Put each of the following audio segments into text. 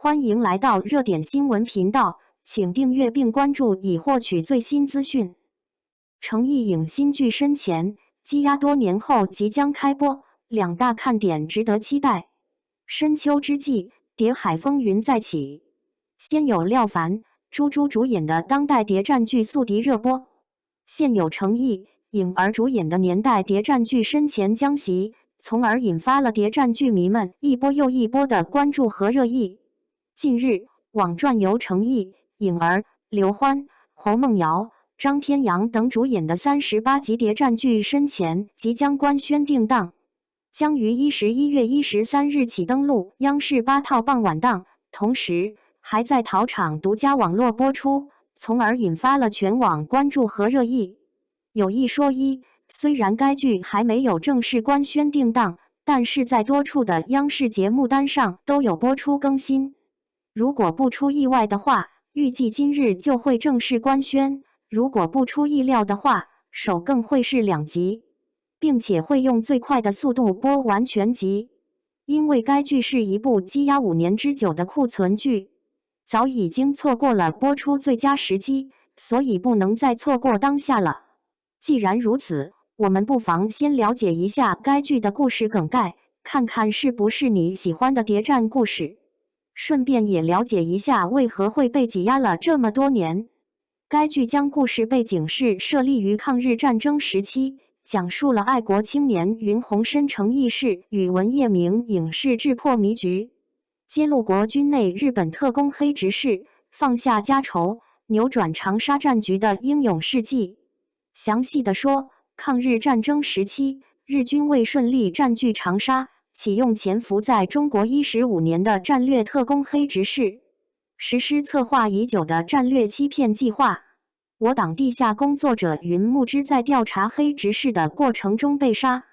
欢迎来到热点新闻频道，请订阅并关注以获取最新资讯。诚意影新剧深潜，积压多年后即将开播，两大看点值得期待。深秋之际，谍海风云再起，先有廖凡、朱珠主演的当代谍战剧《宿敌》热播，现有诚意、颖儿主演的年代谍战剧《深潜》将袭，从而引发了谍战剧迷们一波又一波的关注和热议。近日，网传由诚意、颖儿、刘欢、侯梦瑶、张天阳等主演的38集谍战剧《深潜》即将官宣定档，将于11月13日起登陆央视8套傍晚档，同时还在淘场独家网络播出，从而引发了全网关注和热议。有一说一，虽然该剧还没有正式官宣定档，但是在多处的央视节目单上都有播出更新。如果不出意外的话，预计今日就会正式官宣；如果不出意料的话，首更会是2集，并且会用最快的速度播完全集。因为该剧是一部积压5年之久的库存剧，早已经错过了播出最佳时机，所以不能再错过当下了。既然如此，我们不妨先了解一下该剧的故事梗概，看看是不是你喜欢的谍战故事。顺便也了解一下为何会被挤压了这么多年。该剧将故事背景是设立于抗日战争时期，讲述了爱国青年云鸿深诚义士与文业明影视制破迷局，揭露国军内日本特工黑执事放下家仇，扭转长沙战局的英勇事迹。详细的说，抗日战争时期，日军为顺利占据长沙，启用潜伏在中国15年的战略特工黑执事，实施策划已久的战略欺骗计划。我党地下工作者云木之在调查黑执事的过程中被杀，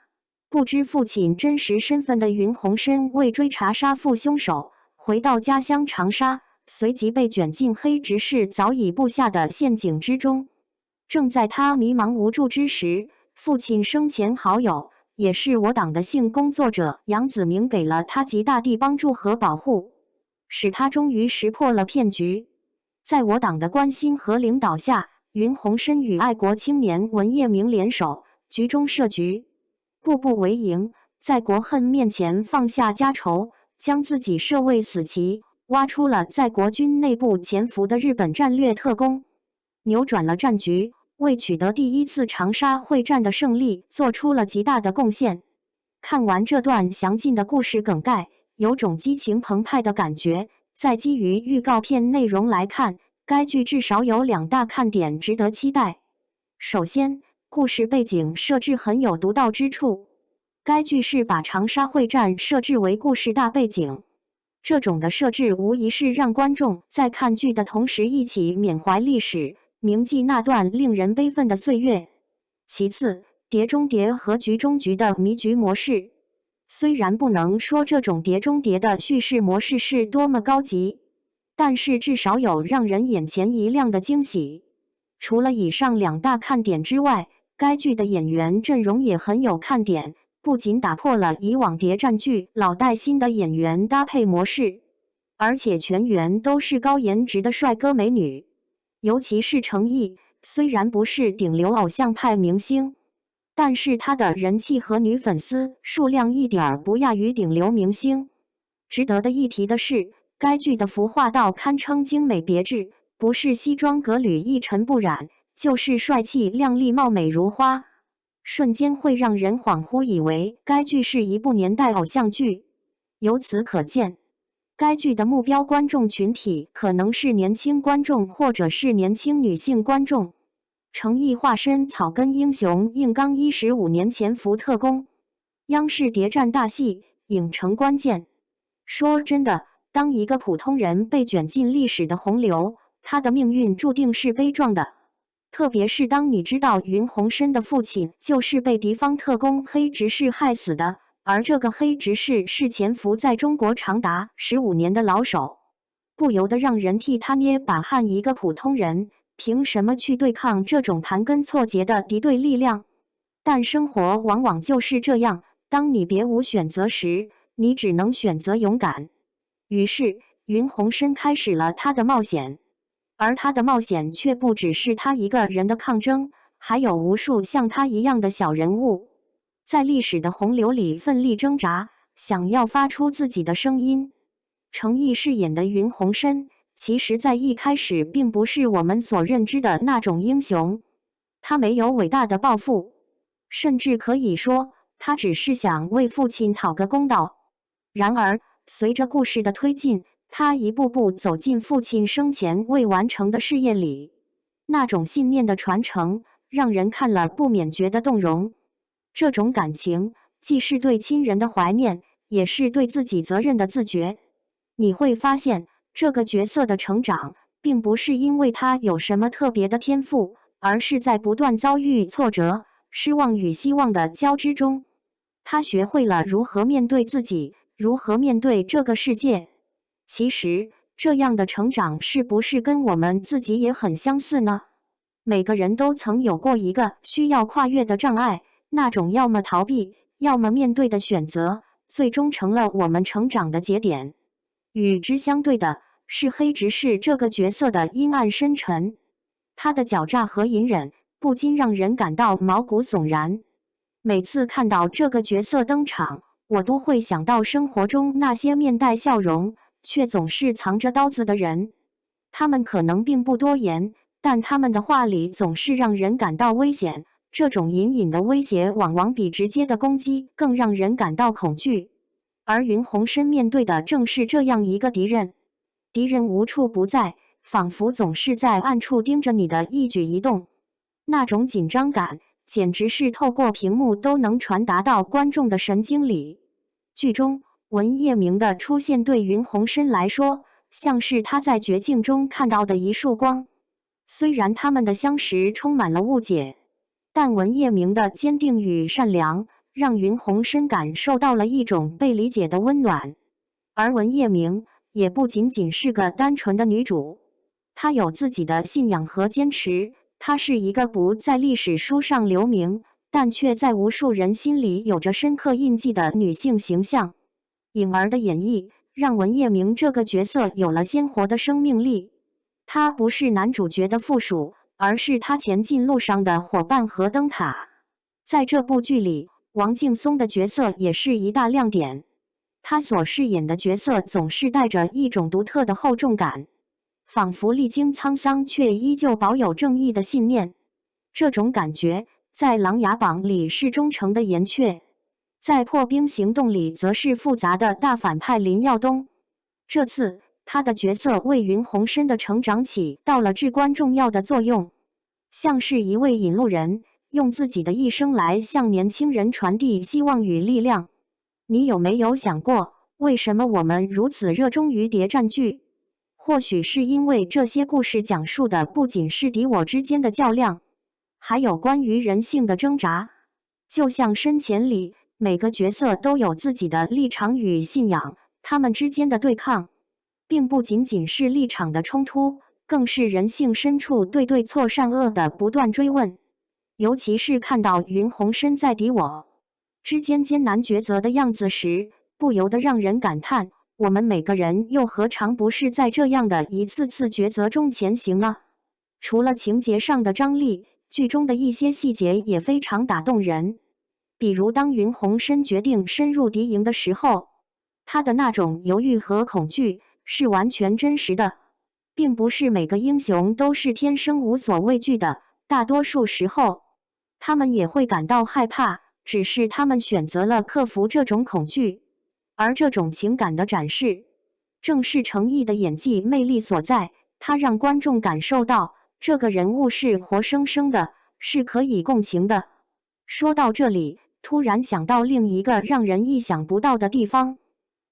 不知父亲真实身份的云鸿深为追查杀父凶手，回到家乡长沙，随即被卷进黑执事早已布下的陷阱之中。正在他迷茫无助之时，父亲生前好友也是我党的性工作者杨子明给了他极大的帮助和保护，使他终于识破了骗局。在我党的关心和领导下，云鸿深与爱国青年文业明联手，局中设局，步步为营，在国恨面前放下家仇，将自己设为死棋，挖出了在国军内部潜伏的日本战略特工，扭转了战局，为取得第1次长沙会战的胜利做出了极大的贡献。看完这段详尽的故事梗概，有种激情澎湃的感觉。再基于预告片内容来看，该剧至少有2大看点值得期待。首先，故事背景设置很有独到之处。该剧是把长沙会战设置为故事大背景，这种的设置无疑是让观众在看剧的同时一起缅怀历史，铭记那段令人悲愤的岁月。其次，谍中谍和局中局的迷局模式，虽然不能说这种谍中谍的叙事模式是多么高级，但是至少有让人眼前一亮的惊喜。除了以上2大看点之外，该剧的演员阵容也很有看点，不仅打破了以往谍战剧老带新的演员搭配模式，而且全员都是高颜值的帅哥美女。尤其是诚意，虽然不是顶流偶像派明星，但是他的人气和女粉丝数量一点儿不亚于顶流明星。值得的一提的是，该剧的服化道堪称精美别致，不是西装革履一尘不染，就是帅气靓丽貌美如花，瞬间会让人恍惚以为该剧是一部年代偶像剧。由此可见，该剧的目标观众群体可能是年轻观众或者是年轻女性观众。诚意化身草根英雄硬刚15年潜伏特工，央视谍战大戏影成关键。说真的，当一个普通人被卷进历史的洪流，他的命运注定是悲壮的。特别是当你知道云鸿深的父亲就是被敌方特工黑执事害死的，而这个黑执事是潜伏在中国长达15年的老手，不由得让人替他捏把汗。一个普通人凭什么去对抗这种盘根错节的敌对力量？但生活往往就是这样，当你别无选择时，你只能选择勇敢。于是，云鸿深开始了他的冒险，而他的冒险却不只是他一个人的抗争，还有无数像他一样的小人物，在历史的洪流里奋力挣扎，想要发出自己的声音。程毅饰演的云鸿深，其实在一开始并不是我们所认知的那种英雄，他没有伟大的抱负，甚至可以说，他只是想为父亲讨个公道。然而，随着故事的推进，他一步步走进父亲生前未完成的事业里，那种信念的传承，让人看了不免觉得动容。这种感情，既是对亲人的怀念，也是对自己责任的自觉。你会发现，这个角色的成长，并不是因为他有什么特别的天赋，而是在不断遭遇挫折、失望与希望的交织中，他学会了如何面对自己，如何面对这个世界。其实，这样的成长是不是跟我们自己也很相似呢？每个人都曾有过一个需要跨越的障碍，那种要么逃避，要么面对的选择，最终成了我们成长的节点。与之相对的是黑执事这个角色的阴暗深沉，他的狡诈和隐忍不禁让人感到毛骨悚然。每次看到这个角色登场，我都会想到生活中那些面带笑容，却总是藏着刀子的人。他们可能并不多言，但他们的话里总是让人感到危险。这种隐隐的威胁，往往比直接的攻击更让人感到恐惧。而云鸿深面对的正是这样一个敌人，敌人无处不在，仿佛总是在暗处盯着你的一举一动。那种紧张感，简直是透过屏幕都能传达到观众的神经里。剧中，文叶明的出现对云鸿深来说，像是他在绝境中看到的一束光。虽然他们的相识充满了误解，但文叶明的坚定与善良，让云鸿深感受到了一种被理解的温暖。而文叶明也不仅仅是个单纯的女主，她有自己的信仰和坚持。她是一个不在历史书上留名，但却在无数人心里有着深刻印记的女性形象。颖儿的演绎让文叶明这个角色有了鲜活的生命力。她不是男主角的附属，而是他前进路上的伙伴和灯塔。在这部剧里，王劲松的角色也是一大亮点。他所饰演的角色总是带着一种独特的厚重感，仿佛历经沧桑却依旧保有正义的信念。这种感觉在《琅琊榜》里是忠诚的严确，在《破冰行动》里则是复杂的大反派林耀东。这次他的角色为云鸿深的成长起到了至关重要的作用，像是一位引路人，用自己的一生来向年轻人传递希望与力量。你有没有想过，为什么我们如此热衷于谍战剧？或许是因为这些故事讲述的不仅是敌我之间的较量，还有关于人性的挣扎。就像深潜里，每个角色都有自己的立场与信仰，他们之间的对抗，并不仅仅是立场的冲突，更是人性深处对错善恶的不断追问。尤其是看到云鸿深在敌我之间艰难抉择的样子时，不由得让人感叹，我们每个人又何尝不是在这样的一次次抉择中前行呢？除了情节上的张力，剧中的一些细节也非常打动人。比如当云鸿深决定深入敌营的时候，他的那种犹豫和恐惧是完全真实的。并不是每个英雄都是天生无所畏惧的，大多数时候，他们也会感到害怕，只是他们选择了克服这种恐惧。而这种情感的展示，正是程毅的演技魅力所在，他让观众感受到这个人物是活生生的，是可以共情的。说到这里，突然想到另一个让人意想不到的地方。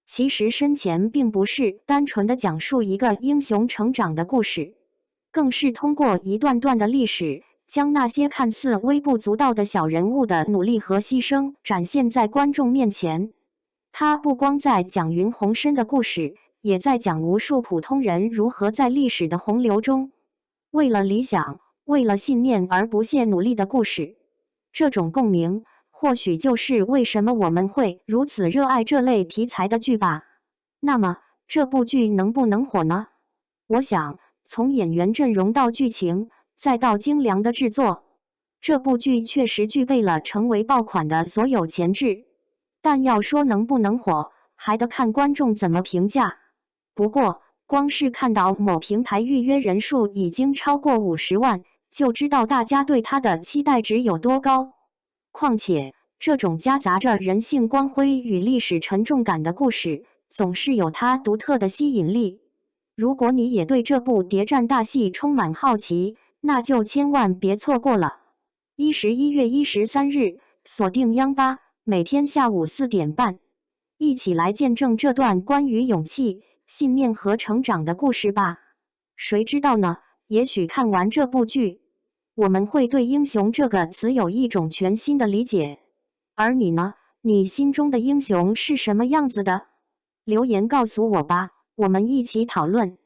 其实深潜并不是单纯的讲述一个英雄成长的故事，更是通过一段段的历史，将那些看似微不足道的小人物的努力和牺牲展现在观众面前。他不光在讲云鸿深的故事，也在讲无数普通人如何在历史的洪流中，为了理想，为了信念而不懈努力的故事。这种共鸣，或许就是为什么我们会如此热爱这类题材的剧吧。那么，这部剧能不能火呢？我想，从演员阵容到剧情，再到精良的制作，这部剧确实具备了成为爆款的所有潜质。但要说能不能火，还得看观众怎么评价。不过，光是看到某平台预约人数已经超过50万，就知道大家对它的期待值有多高。况且，这种夹杂着人性光辉与历史沉重感的故事，总是有它独特的吸引力。如果你也对这部谍战大戏充满好奇，那就千万别错过了。11月13日，锁定央八，每天下午4点半，一起来见证这段关于勇气、信念和成长的故事吧。谁知道呢？也许看完这部剧，我们会对英雄这个词有一种全新的理解。而你呢？你心中的英雄是什么样子的？留言告诉我吧，我们一起讨论。